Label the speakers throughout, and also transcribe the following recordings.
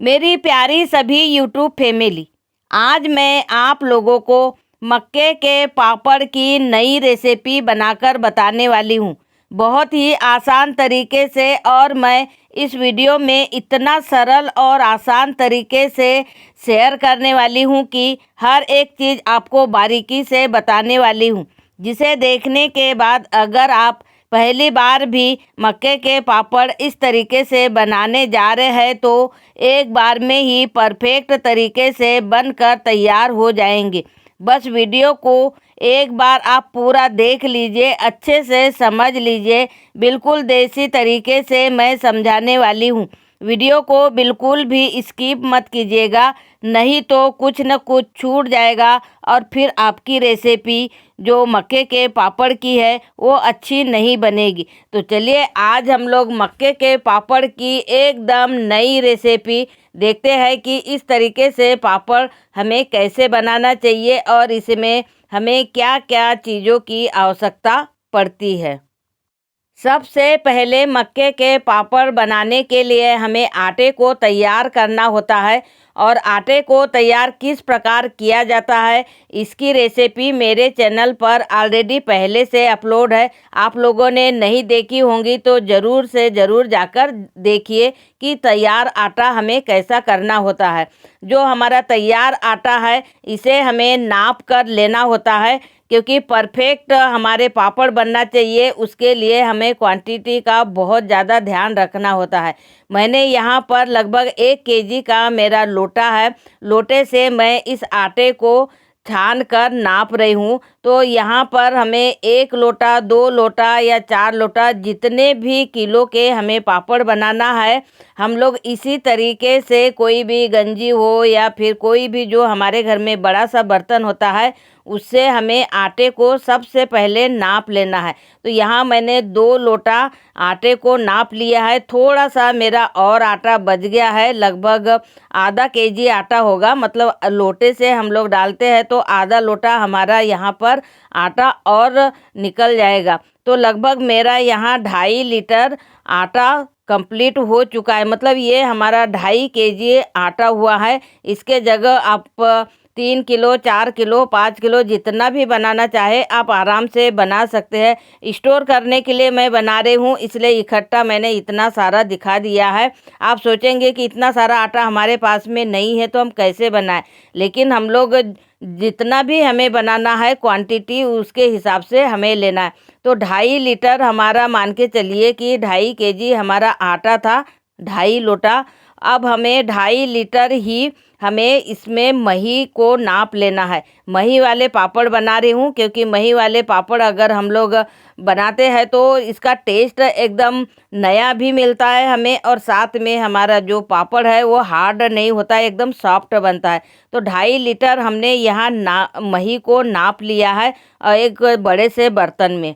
Speaker 1: मेरी प्यारी सभी यूट्यूब फैमिली, आज मैं आप लोगों को मक्के के पापड़ की नई रेसिपी बनाकर बताने वाली हूँ। बहुत ही आसान तरीके से, और मैं इस वीडियो में इतना सरल और आसान तरीके से शेयर करने वाली हूँ कि हर एक चीज़ आपको बारीकी से बताने वाली हूँ, जिसे देखने के बाद अगर आप पहली बार भी मक्के के पापड़ इस तरीके से बनाने जा रहे हैं तो एक बार में ही परफेक्ट तरीके से बनकर तैयार हो जाएंगे। बस वीडियो को एक बार आप पूरा देख लीजिए, अच्छे से समझ लीजिए। बिल्कुल देसी तरीके से मैं समझाने वाली हूँ। वीडियो को बिल्कुल भी स्किप मत कीजिएगा, नहीं तो कुछ न कुछ छूट जाएगा और फिर आपकी रेसिपी जो मक्के के पापड़ की है वो अच्छी नहीं बनेगी। तो चलिए आज हम लोग मक्के के पापड़ की एकदम नई रेसिपी देखते हैं कि इस तरीके से पापड़ हमें कैसे बनाना चाहिए और इसमें हमें क्या क्या चीज़ों की आवश्यकता पड़ती है। सबसे पहले मक्के के पापड़ बनाने के लिए हमें आटे को तैयार करना होता है, और आटे को तैयार किस प्रकार किया जाता है इसकी रेसिपी मेरे चैनल पर ऑलरेडी पहले से अपलोड है। आप लोगों ने नहीं देखी होंगी तो ज़रूर से ज़रूर जाकर देखिए कि तैयार आटा हमें कैसा करना होता है। जो हमारा तैयार आटा है इसे हमें नाप कर लेना होता है, क्योंकि परफेक्ट हमारे पापड़ बनना चाहिए। उसके लिए हमें क्वांटिटी का बहुत ज़्यादा ध्यान रखना होता है। मैंने यहाँ पर लगभग 1 केजी का मेरा लोटा है। लोटे से मैं इस आटे को छान कर नाप रही हूँ। तो यहाँ पर हमें 1 लोटा, 2 लोटा या 4 लोटा, जितने भी किलो के हमें पापड़ बनाना है, हम लोग इसी तरीके से कोई भी गंजी हो या फिर कोई भी जो हमारे घर में बड़ा सा बर्तन होता है उससे हमें आटे को सबसे पहले नाप लेना है। तो यहाँ मैंने 2 लोटा आटे को नाप लिया है। थोड़ा सा मेरा और आटा बच गया है, लगभग आधा केजी आटा होगा। मतलब लोटे से हम लोग डालते हैं तो आधा लोटा हमारा यहाँ पर आटा और निकल जाएगा। तो लगभग मेरा यहाँ 2.5 लीटर आटा कंप्लीट हो चुका है। मतलब ये हमारा 2.5 केजी आटा हुआ है। इसके जगह आप 3 किलो, 4 किलो, 5 किलो जितना भी बनाना चाहे आप आराम से बना सकते हैं। स्टोर करने के लिए मैं बना रही हूँ, इसलिए इकट्ठा मैंने इतना सारा दिखा दिया है। आप सोचेंगे कि इतना सारा आटा हमारे पास में नहीं है तो हम कैसे बनाएं, लेकिन हम लोग जितना भी हमें बनाना है क्वांटिटी उसके हिसाब से हमें लेना है। तो 2.5 लीटर हमारा मान के चलिए कि 2.5 केजी हमारा आटा था, 2.5 लोटा। अब हमें 2.5 लीटर ही हमें इसमें मही को नाप लेना है। मही वाले पापड़ बना रही हूँ, क्योंकि मही वाले पापड़ अगर हम लोग बनाते हैं तो इसका टेस्ट एकदम नया भी मिलता है हमें, और साथ में हमारा जो पापड़ है वो हार्ड नहीं होता है, एकदम सॉफ्ट बनता है। तो 2.5 लीटर हमने यहाँ मही को नाप लिया है और एक बड़े से बर्तन में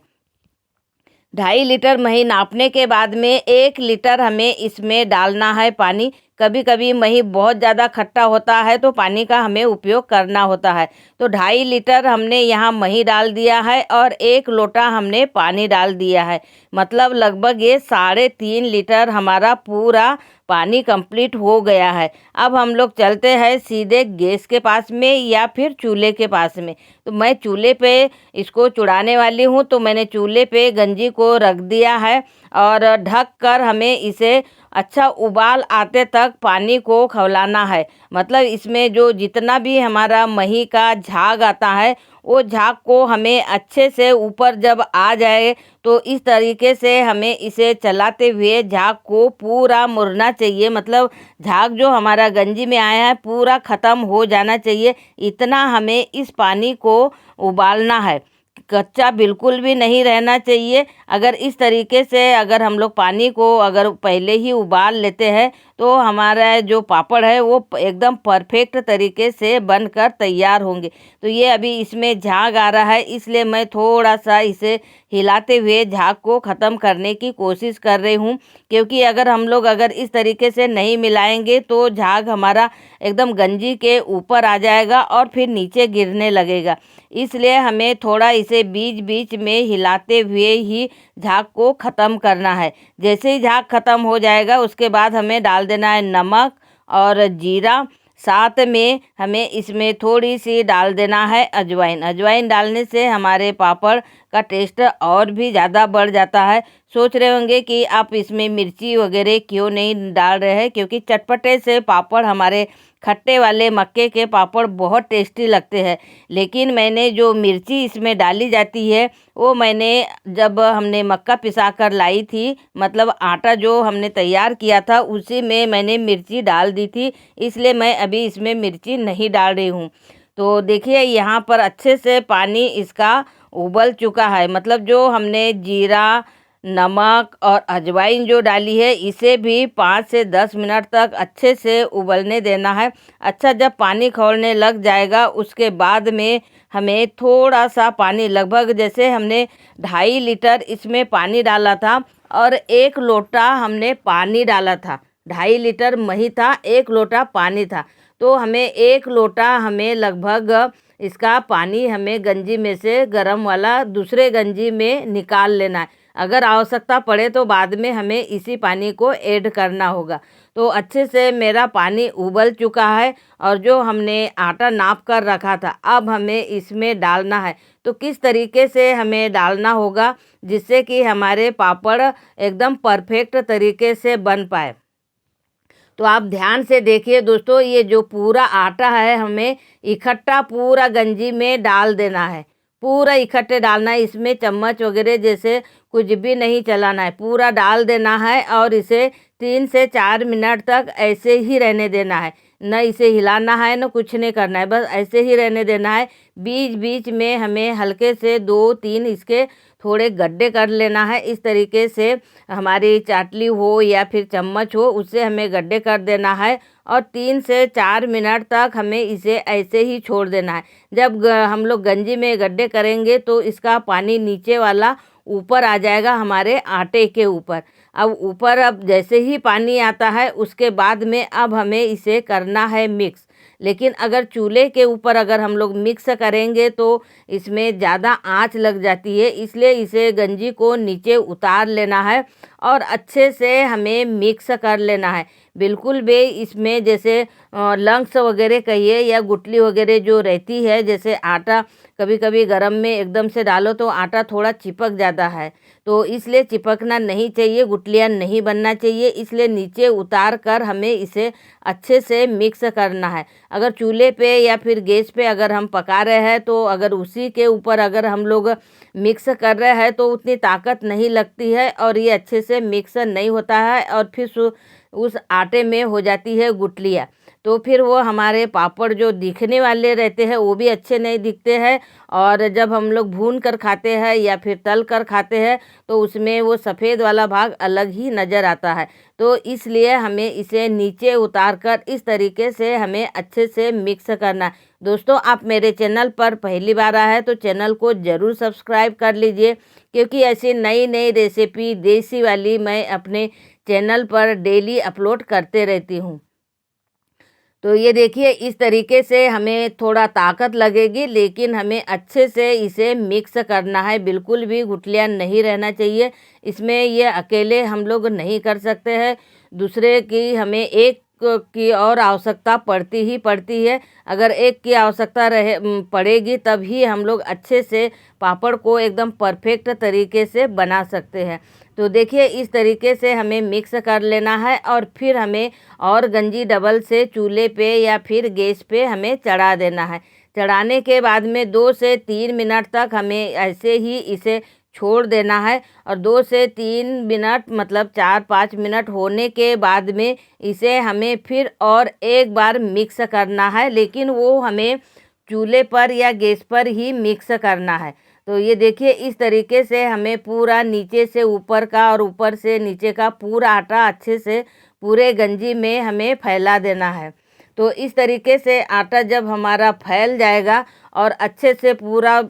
Speaker 1: 2.5 लीटर मही नापने के बाद में 1 लीटर हमें इसमें डालना है पानी। कभी कभी मही बहुत ज़्यादा खट्टा होता है तो पानी का हमें उपयोग करना होता है। तो 2.5 लीटर हमने यहाँ मही डाल दिया है और 1 लोटा हमने पानी डाल दिया है। मतलब लगभग ये 3.5 लीटर हमारा पूरा पानी कंप्लीट हो गया है। अब हम लोग चलते हैं सीधे गैस के पास में या फिर चूल्हे के पास में। तो मैं चूल्हे पे इसको चुड़ाने वाली हूँ, तो मैंने चूल्हे पे गंजी को रख दिया है और ढक कर हमें इसे अच्छा उबाल आते तक पानी को खौलाना है। मतलब इसमें जो जितना भी हमारा मही का झाग आता है वो झाग को हमें अच्छे से ऊपर जब आ जाए तो इस तरीके से हमें इसे चलाते हुए झाग को पूरा मुड़ना चाहिए। मतलब झाग जो हमारा गंजी में आया है पूरा ख़त्म हो जाना चाहिए। इतना हमें इस पानी को उबालना है, कच्चा बिल्कुल भी नहीं रहना चाहिए। अगर इस तरीके से अगर हम लोग पानी को अगर पहले ही उबाल लेते हैं तो हमारा जो पापड़ है वो एकदम परफेक्ट तरीके से बनकर तैयार होंगे। तो ये अभी इसमें झाग आ रहा है, इसलिए मैं थोड़ा सा इसे हिलाते हुए झाग को ख़त्म करने की कोशिश कर रही हूँ, क्योंकि अगर हम लोग अगर इस तरीके से नहीं मिलाएंगे तो झाग हमारा एकदम गंजी के ऊपर आ जाएगा और फिर नीचे गिरने लगेगा। इसलिए हमें थोड़ा इसे बीच बीच में हिलाते हुए ही झाग को ख़त्म करना है। जैसे ही झाग ख़त्म हो जाएगा उसके बाद हमें डाल देना है नमक और जीरा, साथ में हमें इसमें थोड़ी सी डाल देना है अजवाइन। अजवाइन डालने से हमारे पापड़ का टेस्ट और भी ज़्यादा बढ़ जाता है। सोच रहे होंगे कि आप इसमें मिर्ची वगैरह क्यों नहीं डाल रहे हैं, क्योंकि चटपटे से पापड़ हमारे खट्टे वाले मक्के के पापड़ बहुत टेस्टी लगते हैं। लेकिन मैंने जो मिर्ची इसमें डाली जाती है वो मैंने जब हमने मक्का पिसा कर लाई थी, मतलब आटा जो हमने तैयार किया था उसी में मैंने मिर्ची डाल दी थी, इसलिए मैं अभी इसमें मिर्ची नहीं डाल रही हूँ। तो देखिए यहाँ पर अच्छे से पानी इसका उबल चुका है, मतलब जो हमने जीरा, नमक और अजवाइन जो डाली है इसे भी 5 से 10 मिनट तक अच्छे से उबलने देना है। अच्छा, जब पानी खौलने लग जाएगा उसके बाद में हमें थोड़ा सा पानी, लगभग जैसे हमने 2.5 लीटर इसमें पानी डाला था और 1 लोटा हमने पानी डाला था। 2.5 लीटर मही था, 1 लोटा पानी था। तो हमें 1 लोटा हमें लगभग इसका पानी हमें गंजी में से गरम वाला दूसरे गंजी में निकाल लेना है। अगर आवश्यकता पड़े तो बाद में हमें इसी पानी को ऐड करना होगा। तो अच्छे से मेरा पानी उबल चुका है और जो हमने आटा नाप कर रखा था अब हमें इसमें डालना है। तो किस तरीके से हमें डालना होगा जिससे कि हमारे पापड़ एकदम परफेक्ट तरीके से बन पाए। तो आप ध्यान से देखिए दोस्तों, ये जो पूरा आटा है हमें इकट्ठा पूरा गंजी में डाल देना है। पूरा इकट्ठे डालना है, इसमें चम्मच वगैरह जैसे कुछ भी नहीं चलाना है, पूरा डाल देना है और इसे 3 से 4 मिनट तक ऐसे ही रहने देना है। न इसे हिलाना है न कुछ नहीं करना है, बस ऐसे ही रहने देना है। बीच बीच में हमें हल्के से 2-3 इसके थोड़े गड्ढे कर लेना है। इस तरीके से हमारी चाटली हो या फिर चम्मच हो उससे हमें गड्ढे कर देना है और 3 से 4 मिनट तक हमें इसे ऐसे ही छोड़ देना है। जब हम लोग गंजी में गड्ढे करेंगे तो इसका पानी नीचे वाला ऊपर आ जाएगा हमारे आटे के ऊपर। अब जैसे ही पानी आता है उसके बाद में अब हमें इसे करना है मिक्स। लेकिन अगर चूल्हे के ऊपर अगर हम लोग मिक्स करेंगे तो इसमें ज़्यादा आंच लग जाती है, इसलिए इसे गंजी को नीचे उतार लेना है और अच्छे से हमें मिक्स कर लेना है। बिल्कुल भी इसमें जैसे लंग्स वगैरह कहिए या गुठली वगैरह जो रहती है, जैसे आटा कभी कभी गरम में एकदम से डालो तो आटा थोड़ा चिपक जाता है, तो इसलिए चिपकना नहीं चाहिए, गुठलियाँ नहीं बनना चाहिए, इसलिए नीचे उतार कर हमें इसे अच्छे से मिक्स करना है। अगर चूल्हे पे या फिर गैस पे अगर हम पका रहे हैं तो अगर उसी के ऊपर अगर हम लोग मिक्स कर रहे हैं तो उतनी ताकत नहीं लगती है और ये अच्छे से मिक्स नहीं होता है और फिर उस आटे में हो जाती है गुठलियाँ। तो फिर वो हमारे पापड़ जो दिखने वाले रहते हैं वो भी अच्छे नहीं दिखते हैं और जब हम लोग भून कर खाते हैं या फिर तल कर खाते हैं तो उसमें वो सफ़ेद वाला भाग अलग ही नज़र आता है। तो इसलिए हमें इसे नीचे उतार कर इस तरीके से हमें अच्छे से मिक्स करना है। दोस्तों, आप मेरे चैनल पर पहली बार आए हैं तो चैनल को ज़रूर सब्सक्राइब कर लीजिए, क्योंकि ऐसी नई नई रेसिपी देसी वाली मैं अपने चैनल पर डेली अपलोड करते रहती हूँ। तो ये देखिए इस तरीके से हमें थोड़ा ताकत लगेगी, लेकिन हमें अच्छे से इसे मिक्स करना है, बिल्कुल भी गुठलियाँ नहीं रहना चाहिए इसमें। ये अकेले हम लोग नहीं कर सकते हैं, दूसरे की हमें एक की और आवश्यकता पड़ती ही पड़ती है। अगर एक की आवश्यकता पड़ेगी तभी हम लोग अच्छे से पापड़ को एकदम परफेक्ट तरीके से बना सकते हैं। तो देखिए इस तरीके से हमें मिक्स कर लेना है और फिर हमें और गंजी डबल से चूल्हे पे या फिर गैस पे हमें चढ़ा देना है। चढ़ाने के बाद में 2 से 3 मिनट तक हमें ऐसे ही इसे छोड़ देना है और 2 से 3 मिनट मतलब 4-5 मिनट होने के बाद में इसे हमें फिर और एक बार मिक्स करना है, लेकिन वो हमें चूल्हे पर या गैस पर ही मिक्स करना है। तो ये देखिए इस तरीके से हमें पूरा नीचे से ऊपर का और ऊपर से नीचे का पूरा आटा अच्छे से पूरे गंजी में हमें फैला देना है। तो इस तरीके से आटा जब हमारा फैल जाएगा और अच्छे से पूरा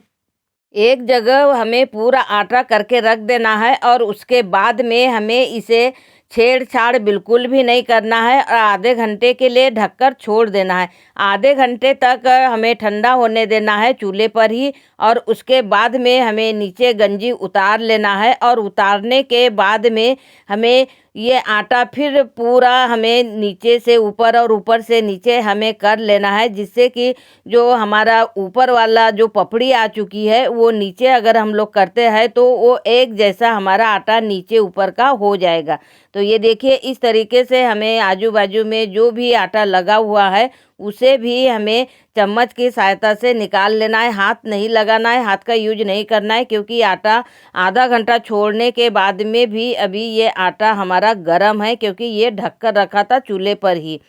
Speaker 1: एक जगह हमें पूरा आटा करके रख देना है और उसके बाद में हमें इसे छेड़छाड़ बिल्कुल भी नहीं करना है और आधे घंटे के लिए ढककर छोड़ देना है। आधे घंटे तक हमें ठंडा होने देना है चूल्हे पर ही और उसके बाद में हमें नीचे गंजी उतार लेना है और उतारने के बाद में हमें ये आटा फिर पूरा हमें नीचे से ऊपर और ऊपर से नीचे हमें कर लेना है, जिससे कि जो हमारा ऊपर वाला जो पपड़ी आ चुकी है वो नीचे अगर हम लोग करते हैं तो वो एक जैसा हमारा आटा नीचे ऊपर का हो जाएगा। तो ये देखिए इस तरीके से हमें आजू बाजू में जो भी आटा लगा हुआ है उसे भी हमें चम्मच की सहायता से निकाल लेना है। हाथ नहीं लगाना है, हाथ का यूज नहीं करना है, क्योंकि आटा आधा घंटा छोड़ने के बाद में भी अभी ये आटा हमारा गर्म है, क्योंकि ये ढक कर रखा था चूल्हे पर ही।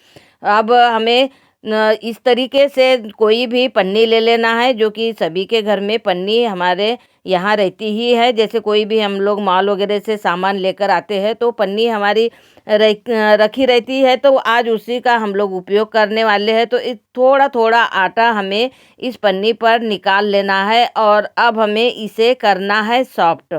Speaker 1: अब हमें इस तरीके से कोई भी पन्नी ले लेना है, जो कि सभी के घर में पन्नी हमारे यहाँ रहती ही है। जैसे कोई भी हम लोग मॉल वगैरह से सामान लेकर आते हैं तो पन्नी हमारी रखी रहती है, तो आज उसी का हम लोग उपयोग करने वाले हैं। तो थोड़ा थोड़ा आटा हमें इस पन्नी पर निकाल लेना है और अब हमें इसे करना है सॉफ्ट,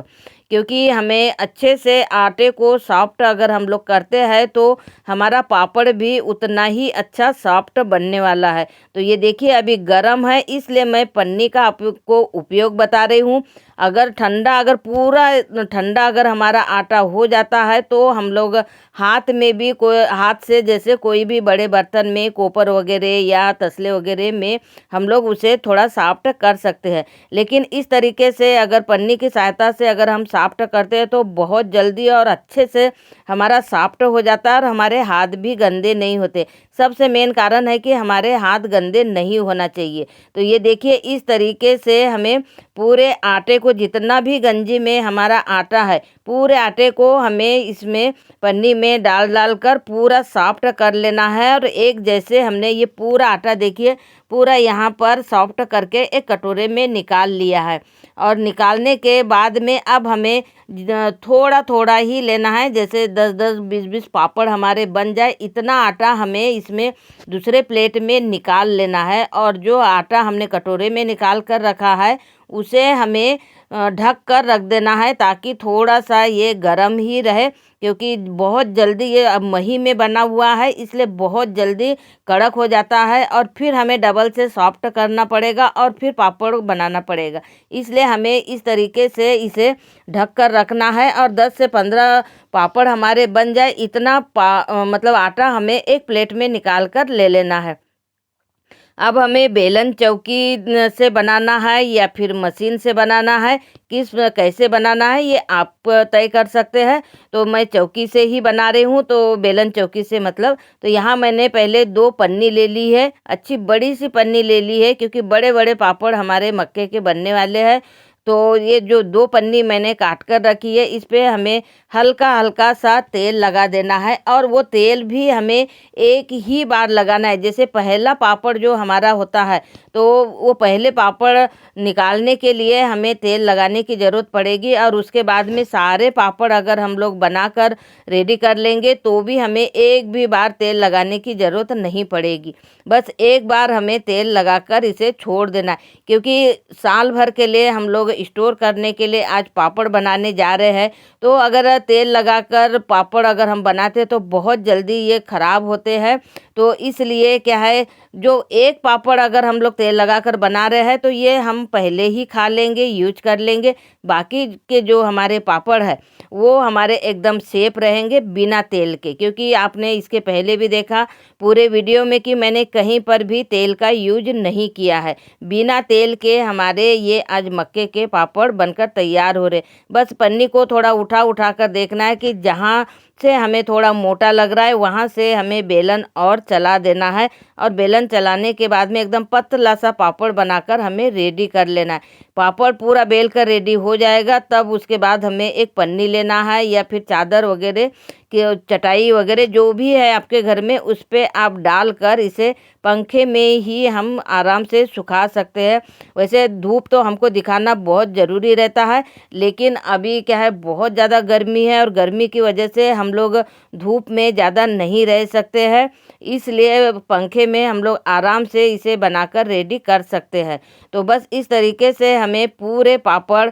Speaker 1: क्योंकि हमें अच्छे से आटे को सॉफ्ट अगर हम लोग करते हैं तो हमारा पापड़ भी उतना ही अच्छा सॉफ्ट बनने वाला है। तो ये देखिए अभी गरम है, इसलिए मैं पन्नी का आपको उपयोग बता रही हूँ। अगर पूरा ठंडा अगर हमारा आटा हो जाता है तो हम लोग हाथ में भी हाथ से जैसे कोई भी बड़े बर्तन में कोपर वगैरह या तसले वगैरह में हम लोग उसे थोड़ा सॉफ्ट कर सकते हैं। लेकिन इस तरीके से अगर पन्नी की सहायता से अगर हम सॉफ्ट करते हैं तो बहुत जल्दी और अच्छे से हमारा सॉफ्ट हो जाता है और हमारे हाथ भी गंदे नहीं होते। सबसे मेन कारण है कि हमारे हाथ गंदे नहीं होना चाहिए। तो ये देखिए इस तरीके से हमें पूरे आटे को, जितना भी गंजी में हमारा आटा है, पूरे आटे को हमें इसमें पन्नी में डाल डाल कर पूरा सॉफ्ट कर लेना है। और एक जैसे हमने ये पूरा आटा देखिए पूरा यहाँ पर सॉफ्ट करके एक कटोरे में निकाल लिया है। और निकालने के बाद में अब हमें थोड़ा थोड़ा ही लेना है, जैसे 10-10 20-20 पापड़ हमारे बन जाए इतना आटा हमें इसमें दूसरे प्लेट में निकाल लेना है। और जो आटा हमने कटोरे में निकाल कर रखा है उसे हमें ढक कर रख देना है, ताकि थोड़ा सा ये गर्म ही रहे, क्योंकि बहुत जल्दी ये अब मही में बना हुआ है इसलिए बहुत जल्दी कड़क हो जाता है और फिर हमें डबल से सॉफ्ट करना पड़ेगा और फिर पापड़ बनाना पड़ेगा। इसलिए हमें इस तरीके से इसे ढक कर रखना है और 10 से 15 पापड़ हमारे बन जाए इतना मतलब आटा हमें एक प्लेट में निकाल कर ले लेना है। अब हमें बेलन चौकी से बनाना है या फिर मशीन से बनाना है, कैसे बनाना है ये आप तय कर सकते हैं। तो मैं चौकी से ही बना रही हूँ, तो बेलन चौकी से मतलब तो यहाँ मैंने पहले 2 पन्नी ले ली है, अच्छी बड़ी सी पन्नी ले ली है, क्योंकि बड़े बड़े पापड़ हमारे मक्के के बनने वाले हैं। तो ये जो 2 पन्नी मैंने काट कर रखी है इस पे हमें हल्का हल्का सा तेल लगा देना है और वो तेल भी हमें एक ही बार लगाना है। जैसे पहला पापड़ जो हमारा होता है तो वो पहले पापड़ निकालने के लिए हमें तेल लगाने की ज़रूरत पड़ेगी और उसके बाद में सारे पापड़ अगर हम लोग बनाकर रेडी कर लेंगे तो भी हमें एक भी बार तेल लगाने की ज़रूरत नहीं पड़ेगी। बस एक बार हमें तेल लगाकर इसे छोड़ देना है, क्योंकि साल भर के लिए हम लोग स्टोर करने के लिए आज पापड़ बनाने जा रहे हैं। तो अगर तेल लगाकर पापड़ अगर हम बनाते तो बहुत जल्दी ये ख़राब होते हैं। तो इसलिए क्या है, जो एक पापड़ अगर हम लोग तेल लगाकर बना रहे हैं तो ये हम पहले ही खा लेंगे, यूज कर लेंगे। बाकी के जो हमारे पापड़ है वो हमारे एकदम सेफ रहेंगे बिना तेल के, क्योंकि आपने इसके पहले भी देखा पूरे वीडियो में कि मैंने कहीं पर भी तेल का यूज नहीं किया है। बिना तेल के हमारे ये आज मक्के के पापड़ बनकर तैयार हो रहे। बस पन्नी को थोड़ा उठा उठा कर देखना है कि जहाँ से हमें थोड़ा मोटा लग रहा है वहाँ से हमें बेलन और चला देना है और बेलन चलाने के बाद में एकदम पतला सा पापड़ बनाकर हमें रेडी कर लेना है। पापड़ पूरा बेल कर रेडी हो जाएगा तब उसके बाद हमें एक पन्नी लेना है या फिर चादर वगैरह कि चटाई वगैरह जो भी है आपके घर में उस पर आप डालकर इसे पंखे में ही हम आराम से सुखा सकते हैं। वैसे धूप तो हमको दिखाना बहुत ज़रूरी रहता है, लेकिन अभी क्या है बहुत ज़्यादा गर्मी है और गर्मी की वजह से हम लोग धूप में ज़्यादा नहीं रह सकते हैं, इसलिए पंखे में हम लोग आराम से इसे बनाकर रेडी कर सकते हैं। तो बस इस तरीके से हमें पूरे पापड़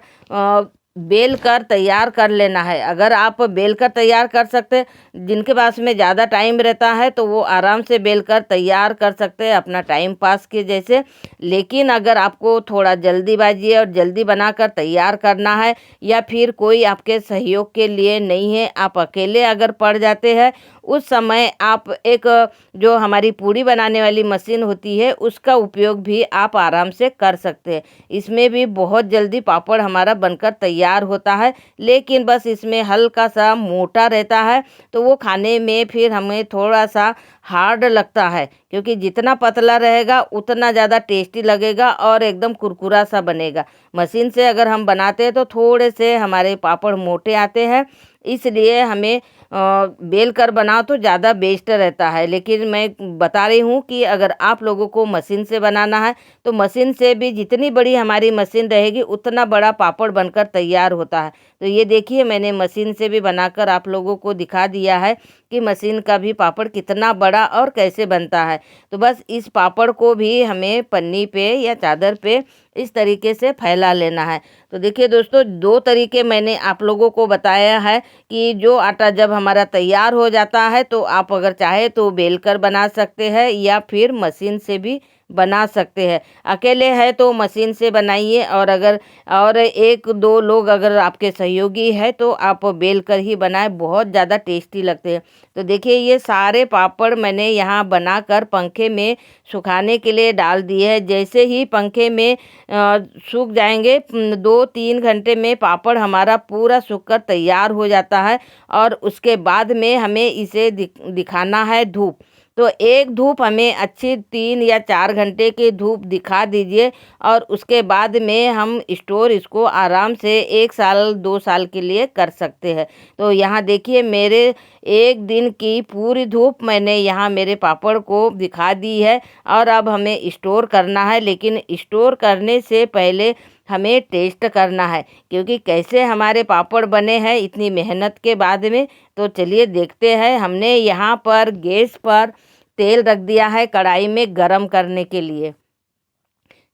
Speaker 1: बेल कर तैयार कर लेना है। अगर आप बेल कर तैयार कर सकते हैं, जिनके पास में ज़्यादा टाइम रहता है तो वो आराम से बेल कर तैयार कर सकते हैं अपना टाइम पास के जैसे। लेकिन अगर आपको थोड़ा जल्दीबाजी है और जल्दी बनाकर तैयार करना है, या फिर कोई आपके सहयोग के लिए नहीं है, आप अकेले अगर पड़ जाते हैं, उस समय आप एक जो हमारी पूड़ी बनाने वाली मशीन होती है उसका उपयोग भी आप आराम से कर सकते हैं। इसमें भी बहुत जल्दी पापड़ हमारा बनकर तैयार होता है, लेकिन बस इसमें हल्का सा मोटा रहता है तो वो खाने में फिर हमें थोड़ा सा हार्ड लगता है, क्योंकि जितना पतला रहेगा उतना ज़्यादा टेस्टी लगेगा और एकदम कुरकुरा सा बनेगा। मशीन से अगर हम बनाते हैं तो थोड़े से हमारे पापड़ मोटे आते हैं, इसलिए हमें बेल कर बनाओ तो ज़्यादा बेस्ट रहता है। लेकिन मैं बता रही हूँ कि अगर आप लोगों को मशीन से बनाना है तो मशीन से भी जितनी बड़ी हमारी मशीन रहेगी उतना बड़ा पापड़ बनकर तैयार होता है। तो ये देखिए, मैंने मशीन से भी बनाकर आप लोगों को दिखा दिया है कि मशीन का भी पापड़ कितना बड़ा और कैसे बनता है। तो बस इस पापड़ को भी हमें पन्नी पे या चादर पे इस तरीके से फैला लेना है। तो देखिए दोस्तों, 2 तरीके मैंने आप लोगों को बताया है कि जो आटा जब हमारा तैयार हो जाता है तो आप अगर चाहे तो बेल कर बना सकते हैं या फिर मशीन से भी बना सकते हैं। अकेले है तो मशीन से बनाइए, और अगर और 1-2 लोग अगर आपके सहयोगी है तो आप बेल कर ही बनाएं, बहुत ज़्यादा टेस्टी लगते हैं। तो देखिए, ये सारे पापड़ मैंने यहाँ बनाकर पंखे में सुखाने के लिए डाल दिए हैं। जैसे ही पंखे में सूख जाएंगे, 2-3 घंटे में पापड़ हमारा पूरा सूखकर तैयार हो जाता है। और उसके बाद में हमें इसे दिखाना है धूप। तो एक धूप हमें अच्छी 3 या 4 घंटे की धूप दिखा दीजिए, और उसके बाद में हम स्टोर इसको आराम से 1 साल 2 साल के लिए कर सकते हैं। तो यहाँ देखिए, मेरे 1 दिन की पूरी धूप मैंने यहाँ मेरे पापड़ को दिखा दी है। और अब हमें स्टोर करना है, लेकिन स्टोर करने से पहले हमें टेस्ट करना है, क्योंकि कैसे हमारे पापड़ बने हैं इतनी मेहनत के बाद में। तो चलिए देखते हैं। हमने यहाँ पर गैस पर तेल रख दिया है कढ़ाई में गरम करने के लिए।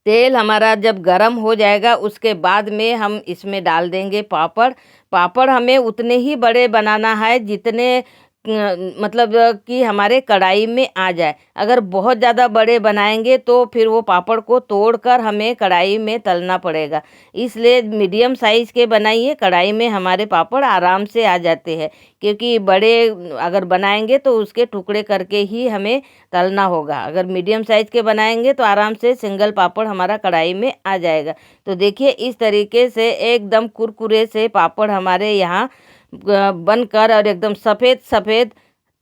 Speaker 1: तेल हमारा जब गरम हो जाएगा उसके बाद में हम इसमें डाल देंगे पापड़। पापड़ हमें उतने ही बड़े बनाना है जितने मतलब कि हमारे कढ़ाई में आ जाए। अगर बहुत ज़्यादा बड़े बनाएंगे तो फिर वो पापड़ को तोड़कर हमें कढ़ाई में तलना पड़ेगा। इसलिए मीडियम साइज़ के बनाइए, कढ़ाई में हमारे पापड़ आराम से आ जाते हैं। क्योंकि बड़े अगर बनाएंगे तो उसके टुकड़े करके ही हमें तलना होगा। अगर मीडियम साइज़ के बनाएंगे तो आराम से सिंगल पापड़ हमारा कढ़ाई में आ जाएगा। तो देखिए, इस तरीके से एकदम कुरकुरे से पापड़ हमारे यहाँ बनकर और एकदम सफ़ेद सफ़ेद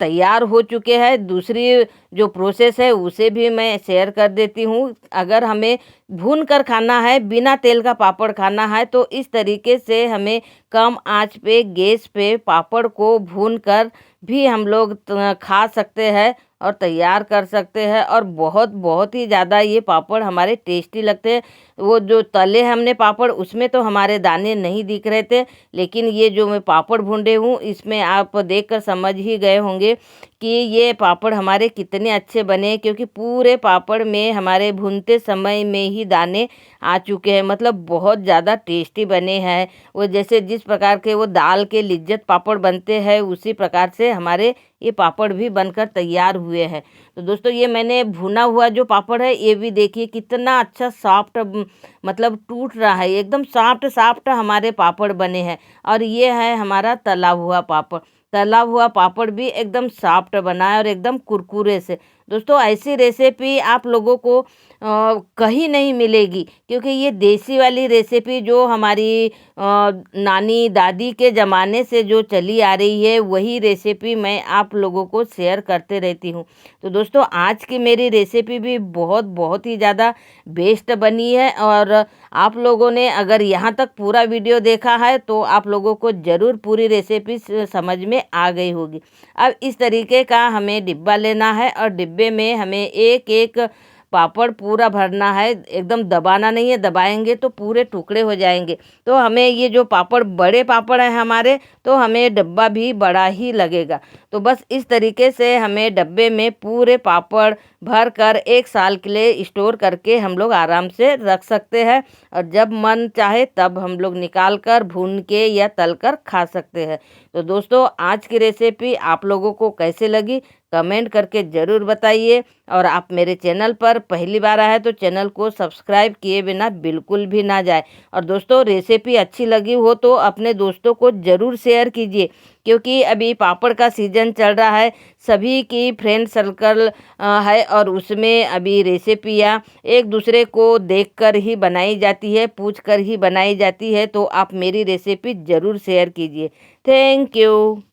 Speaker 1: तैयार हो चुके हैं। दूसरी जो प्रोसेस है उसे भी मैं शेयर कर देती हूँ। अगर हमें भून कर खाना है, बिना तेल का पापड़ खाना है, तो इस तरीके से हमें कम आंच पे गैस पे पापड़ को भून कर भी हम लोग खा सकते हैं और तैयार कर सकते हैं। और बहुत बहुत ही ज़्यादा ये पापड़ हमारे टेस्टी लगते हैं। वो जो तले हमने पापड़ उसमें तो हमारे दाने नहीं दिख रहे थे, लेकिन ये जो मैं पापड़ भूंडे हूँ इसमें आप देखकर समझ ही गए होंगे कि ये पापड़ हमारे कितने अच्छे बने, क्योंकि पूरे पापड़ में हमारे भूनते समय में ही दाने आ चुके हैं। मतलब बहुत ज़्यादा टेस्टी बने हैं। वो जैसे जिस प्रकार के वो दाल के लिज्जत पापड़ बनते हैं उसी प्रकार से हमारे ये पापड़ भी बनकर तैयार हुए हैं। तो दोस्तों, ये मैंने भुना हुआ जो पापड़ है ये भी देखिए कितना अच्छा सॉफ्ट, मतलब टूट रहा है, एकदम सॉफ्ट सॉफ्ट हमारे पापड़ बने हैं। और ये है हमारा तला हुआ पापड़। तला हुआ पापड़ भी एकदम सॉफ्ट बना है और एकदम कुरकुरे से। दोस्तों, ऐसी रेसिपी आप लोगों को कहीं नहीं मिलेगी, क्योंकि ये देसी वाली रेसिपी जो हमारी नानी दादी के ज़माने से जो चली आ रही है वही रेसिपी मैं आप लोगों को शेयर करते रहती हूँ। तो दोस्तों, आज की मेरी रेसिपी भी बहुत बहुत ही ज़्यादा बेस्ट बनी है। और आप लोगों ने अगर यहाँ तक पूरा वीडियो देखा है तो आप लोगों को ज़रूर पूरी रेसिपी समझ में आ गई होगी। अब इस तरीके का हमें डिब्बा लेना है और डिब्बे में हमें एक एक पापड़ पूरा भरना है, एकदम दबाना नहीं है, दबाएंगे तो पूरे टुकड़े हो जाएंगे। तो हमें ये जो पापड़ बड़े पापड़ हैं हमारे, तो हमें डब्बा भी बड़ा ही लगेगा। तो बस इस तरीके से हमें डब्बे में पूरे पापड़ भर कर 1 साल के लिए स्टोर करके हम लोग आराम से रख सकते हैं, और जब मन चाहे तब हम लोग निकाल कर भून के या तल कर खा सकते हैं। तो दोस्तों, आज की रेसिपी आप लोगों को कैसे लगी कमेंट करके ज़रूर बताइए, और आप मेरे चैनल पर पहली बार आए तो चैनल को सब्सक्राइब किए बिना बिल्कुल भी ना जाए। और दोस्तों, रेसिपी अच्छी लगी हो तो अपने दोस्तों को ज़रूर शेयर कीजिए, क्योंकि अभी पापड़ का सीज़न चल रहा है, सभी की फ्रेंड सर्कल है, और उसमें अभी रेसिपियाँ एक दूसरे को देखकर ही बनाई जाती है, पूछकर ही बनाई जाती है। तो आप मेरी रेसिपी ज़रूर शेयर कीजिए। Thank you.